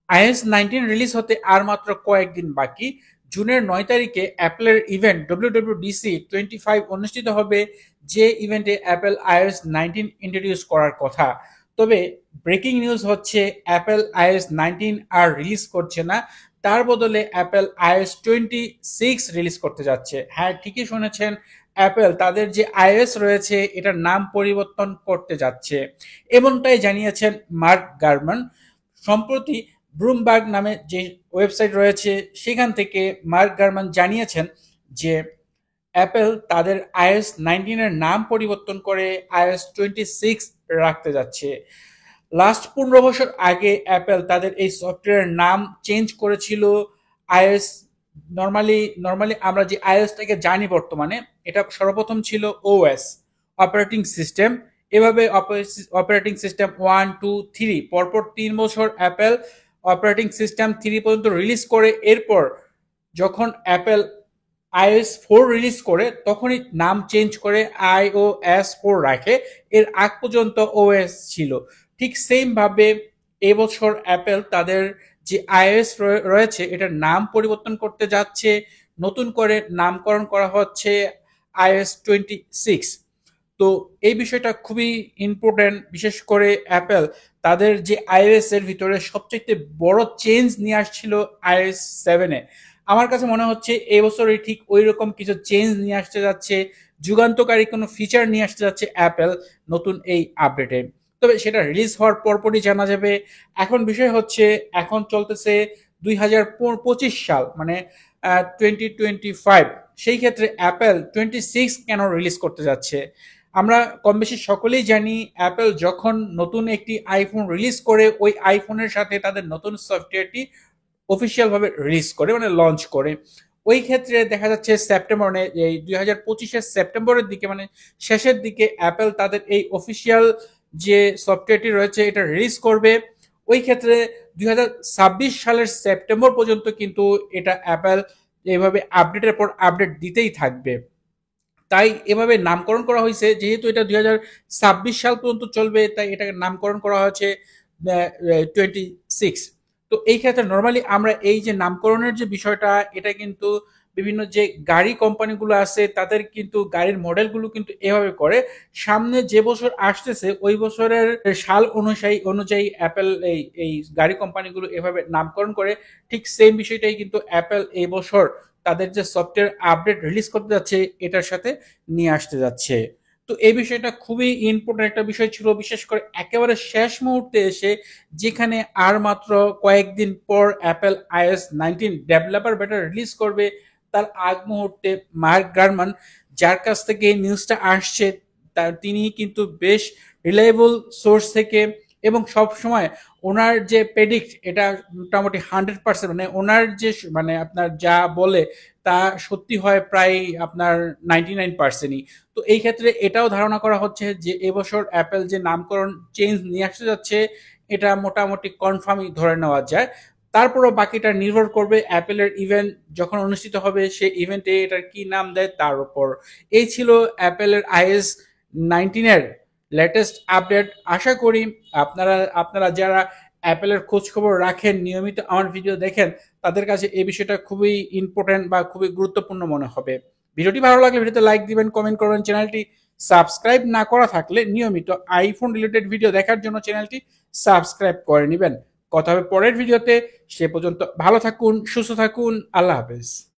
iOS 19 release হতে আর মাত্র কয়েকদিন বাকি। জুনের 9 তারিখে অ্যাপলের ইভেন্ট WWDC 25 অনুষ্ঠিত হবে, যে ইভেন্টে অ্যাপল iOS 19 ইন্ট্রোডিউস করার কথা। তবে ব্রেকিং নিউজ হচ্ছে অ্যাপল iOS 19 আর রিলিজ করছে না, তার বদলে অ্যাপল iOS 26 রিলিজ করতে যাচ্ছে। হ্যাঁ, ঠিকই শুনেছেন, অ্যাপল তাদের যে iOS রয়েছে এটার নাম পরিবর্তন করতে যাচ্ছে, এমনটাই জানিয়েছেন মার্ক গারমান। সম্প্রতি ব্লুমবার্গ নামে যে ওয়েবসাইট রয়েছে সেখান থেকে মার্ক গারমান জানিয়েছেন যে অ্যাপল তাদের iOS 19 এর নাম পরিবর্তন করে iOS 26 রাখতে যাচ্ছে। লাস্ট 15 বছর আগে অ্যাপল তাদের এই সফটওয়্যারের নাম চেঞ্জ করেছিল আইএস। নর্মালি নর্মালি আমরা যে আইএসটাকে জানি বর্তমানে, এটা সর্বপ্রথম ছিল ওএস, অপারেটিং সিস্টেম। এভাবে অপারেটিং সিস্টেম 1 2 3 পরপর 3 বছর অ্যাপেল অপারেটিং সিস্টেম 3 পর্যন্ত রিলিজ করে। এরপর যখন অ্যাপেল iOS 4 রিলিজ করে তখনই নাম চেঞ্জ করে iOS 4 রাখে। এর আগ পর্যন্ত ওএস ছিল। ঠিক সেম ভাবে এবছর অ্যাপেল তাদের যে iOS রয়েছে এটার নাম পরিবর্তন করতে যাচ্ছে, নতুন করে নামকরণ করা হচ্ছে iOS 26। তো এই বিষয়টা খুবই ইম্পর্টেন্ট, বিশেষ করে অ্যাপেল তাদের যে iOS এর ভিতরে সবচেয়ে বড় চেঞ্জ নিয়ে আসছিল iOS 7-এ। আমার কাছে মনে হচ্ছে এই বছরে ঠিক ওই রকম কিছু চেঞ্জ নিয়ে আসতে যাচ্ছে, যুগান্তকারী কোনো ফিচার নিয়ে আসতে যাচ্ছে অ্যাপেল নতুন এই আপডেটে। তবে সেটা রিলিজ হওয়ার পরপরই জানা যাবে। এখন বিষয় হচ্ছে, এখন চলতেছে 2025 সাল, মানে 2025। সেই ক্ষেত্রে অ্যাপেল 26 কেন রিলিজ করতে যাচ্ছে? আমরা কম বেশি সকলেই জানি, অ্যাপেল যখন নতুন একটি আইফোন রিলিজ করে ওই আইফোনের সাথে তাদের নতুন সফটওয়্যারটি অফিসিয়াল ভাবে রিলিজ করে, মানে লঞ্চ করে। ওই ক্ষেত্রে দেখা যাচ্ছে সেপ্টেম্বর, মানে এই 2025-এর সেপ্টেম্বরের দিকে, মানে শেষের দিকে অ্যাপেল তাদের এই অফিসিয়াল যে সফটওয়্যারটি রয়েছে এটা রিলিজ করবে। ওই ক্ষেত্রে 2026 সালের সেপ্টেম্বর পর্যন্ত কিন্তু এটা অ্যাপেল এইভাবে আপডেটের পর আপডেট দিতেই থাকবে। তাই এভাবে নামকরণ করা হয়েছে, যেহেতু এটা 2026 সাল পর্যন্ত চলবে, তাই এটাকে নামকরণ করা হয়েছে 26। তো এই ক্ষেত্রে নর্মালি আমরা এই যে নামকরণের যে বিষয়টা, এটা কিন্তু বিভিন্ন যে গাড়ি কোম্পানিগুলো আছে তাদের কিন্তু গাড়ির মডেলগুলো কিন্তু এভাবে করে। সামনে যে বছর আসতেছে ওই বছরের সাল অনুযায়ী অ্যাপেল এই এই গাড়ি কোম্পানিগুলো এভাবে নামকরণ করে। ঠিক সেম বিষয়টাই কিন্তু অ্যাপেল এই বছর তাদের যে সফটওয়্যার আপডেট রিলিজ করতে যাচ্ছে এটার সাথে নিয়ে আসতে যাচ্ছে। তো এই বিষয়টা খুবই ইম্পর্টেন্ট একটা বিষয় ছিল, বিশেষ করে একেবারে শেষ মুহূর্তে এসে, যেখানে আর মাত্র কয়েকদিন পর অ্যাপেল iOS 19 ডেভেলপার বেটা রিলিজ করবে। তার আগ মুহূর্তে মার্ক গারমান, যার কাছ থেকে এই নিউজটা আসছে, তিনি কিন্তু বেশ রিলায়েবল সোর্স থেকে, এবং সব সময় ওনার যে প্রেডিক্ট এটা মোটামুটি 100%, মানে ওনার যে মানে আপনার যা বলে তা সত্যি হয় প্রায় আপনার 99%ই। তো এই ক্ষেত্রে এটাও ধারণা করা হচ্ছে যে এবছর অ্যাপেল যে নামকরণ চেঞ্জ নিয়ে আসতে যাচ্ছে এটা মোটামুটি কনফার্মই ধরে নেওয়া যায়। তারপরও বাকিটা নির্ভর করবে অ্যাপেলের ইভেন্ট যখন অনুষ্ঠিত হবে সেই ইভেন্টে এটার কি নাম দেয় তার উপর। এই ছিল অ্যাপেলের iOS 19-এর লেটেস্ট আপডেট। আশা করি আপনারা আপনারা যারা অ্যাপেলের খোঁজ খবর রাখেন, নিয়মিত আমার ভিডিও দেখেন, তাদের কাছে এই বিষয়টা খুবই ইম্পর্টেন্ট বা খুবই গুরুত্বপূর্ণ মনে হবে। ভিডিওটি ভালো লাগলে ভিডিওতে লাইক দিবেন, কমেন্ট করবেন। চ্যানেলটি সাবস্ক্রাইব না করা থাকলে নিয়মিত আইফোন রিলেটেড ভিডিও দেখার জন্য চ্যানেলটি সাবস্ক্রাইব করে নেবেন। কথা হবে পরের ভিডিওতে। সে পর্যন্ত ভালো থাকুন, সুস্থ থাকুন। আল্লাহ হাফেজ।